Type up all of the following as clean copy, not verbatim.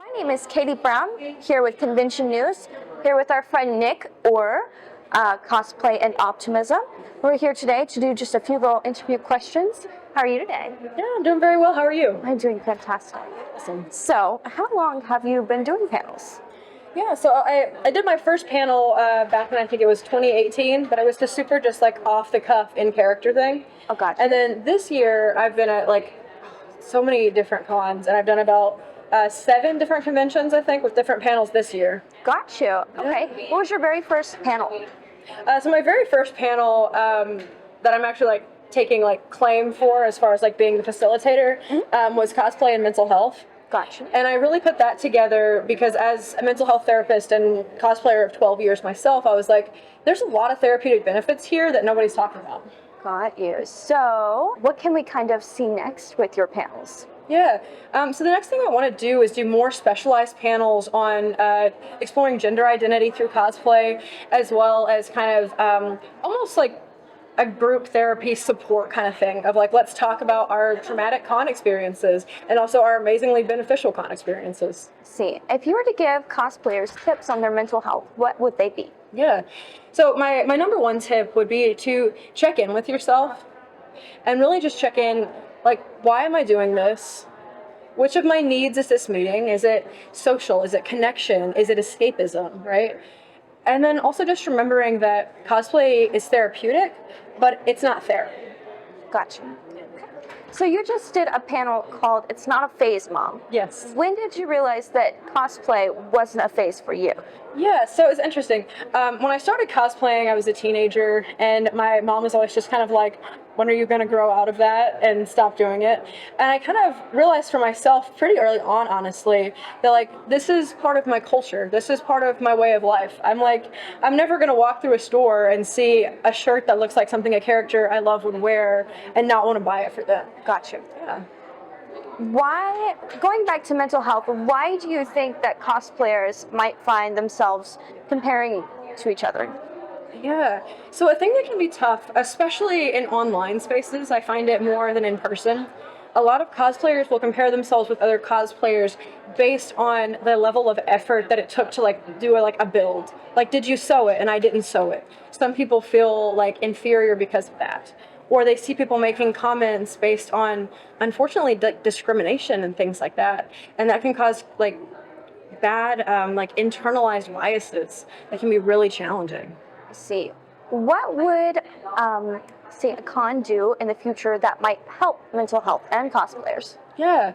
My name is Katie Brown, here with Convention News, here with our friend Nick, or Cosplay and Optimism. We're here today to do just a few little interview questions. How are you today? Yeah, I'm doing very well. How are you? I'm doing fantastic. Awesome. So, how long have you been doing panels? Yeah, so I did my first panel back in, I think it was 2018, but it was just super just like off the cuff in character thing. Oh, gotcha. And then this year I've been at like so many different cons, and I've done about 7 different conventions, I think, with different panels this year. Got you. Okay. What was your very first panel? So my very first panel that I'm actually like taking like claim for as far as like being the facilitator was cosplay and mental health. Gotcha. And I really put that together because as a mental health therapist and cosplayer of 12 years myself, I was like, there's a lot of therapeutic benefits here that nobody's talking about. Got you. So, what can we kind of see next with your panels? Yeah. So the next thing I want to do is do more specialized panels on exploring gender identity through cosplay, as well as kind of almost like a group therapy support kind of thing of like, let's talk about our traumatic con experiences and also our amazingly beneficial con experiences. See, if you were to give cosplayers tips on their mental health, what would they be? Yeah. So my number one tip would be to check in with yourself and really just check in, like, why am I doing this? Which of my needs is this meeting? Is it social? Is it connection? Is it escapism, right? And then also just remembering that cosplay is therapeutic, but it's not therapy. Gotcha. So you just did a panel called It's Not a Phase, Mom. Yes. When did you realize that cosplay wasn't a phase for you? Yeah, so it was interesting. When I started cosplaying, I was a teenager, and my mom was always just kind of like, when are you going to grow out of that and stop doing it? And I kind of realized for myself pretty early on, honestly, that like, this is part of my culture. This is part of my way of life. I'm never going to walk through a store and see a shirt that looks like something a character I love would wear and not want to buy it for them. Gotcha. Yeah. Why, going back to mental health, why do you think that cosplayers might find themselves comparing to each other? Yeah. So a thing that can be tough, especially in online spaces, I find it more than in person. A lot of cosplayers will compare themselves with other cosplayers based on the level of effort that it took to like do a build. Like, did you sew it and I didn't sew it? Some people feel like inferior because of that. Or they see people making comments based on, unfortunately, discrimination and things like that. And that can cause like bad, internalized biases that can be really challenging. I see. What would, say, a con do in the future that might help mental health and cosplayers? Yeah.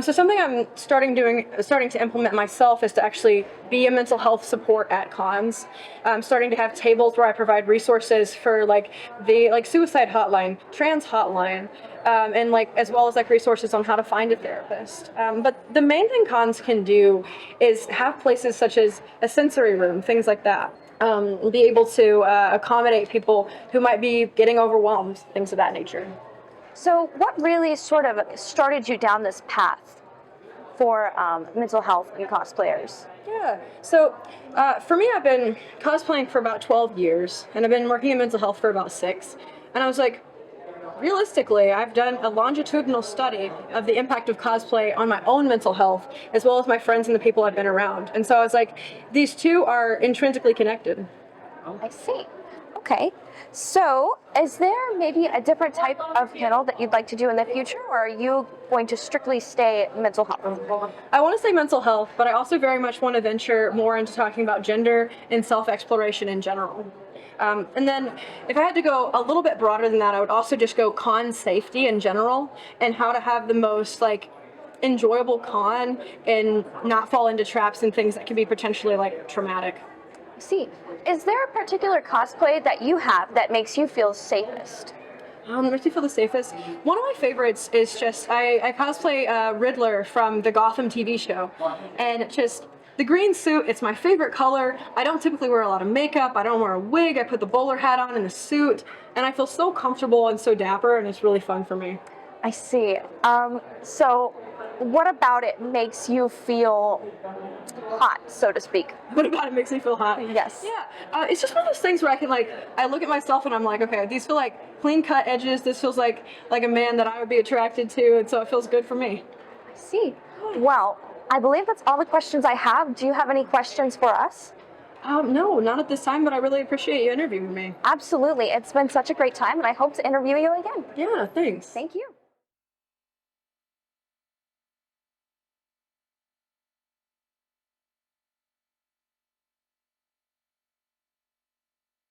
So something I'm starting to implement myself is to actually be a mental health support at cons. I'm starting to have tables where I provide resources for the suicide hotline, trans hotline, and as well as resources on how to find a therapist. But the main thing cons can do is have places such as a sensory room, things like that. Be able to accommodate people who might be getting overwhelmed, things of that nature. So what really sort of started you down this path for mental health and cosplayers? Yeah, so for me, I've been cosplaying for about 12 years, and I've been working in mental health for about 6. And I was like, realistically, I've done a longitudinal study of the impact of cosplay on my own mental health, as well as my friends and the people I've been around. And so I was like, these two are intrinsically connected. I see. Okay. So, is there maybe a different type of panel that you'd like to do in the future, or are you going to strictly stay mental health? I want to say mental health, but I also very much want to venture more into talking about gender and self-exploration in general. And then if I had to go a little bit broader than that, I would also just go con safety in general and how to have the most enjoyable con and not fall into traps and things that can be potentially traumatic. See, is there a particular cosplay that you have that makes you feel safest? Makes me feel the safest. One of my favorites is just, I cosplay Riddler from the Gotham TV show. And just the green suit, it's my favorite color. I don't typically wear a lot of makeup. I don't wear a wig. I put the bowler hat on and the suit. And I feel so comfortable and so dapper, and it's really fun for me. I see. So what about it makes you feel hot, so to speak? What about it makes me feel hot? Yes. Yeah, it's just one of those things where I look at myself and I'm like, okay, these feel like clean cut edges. This feels like a man that I would be attracted to, and so it feels good for me. I see. Well, I believe that's all the questions I have. Do you have any questions for us? No, not at this time, but I really appreciate you interviewing me. Absolutely. It's been such a great time, and I hope to interview you again. Yeah, thanks. Thank you.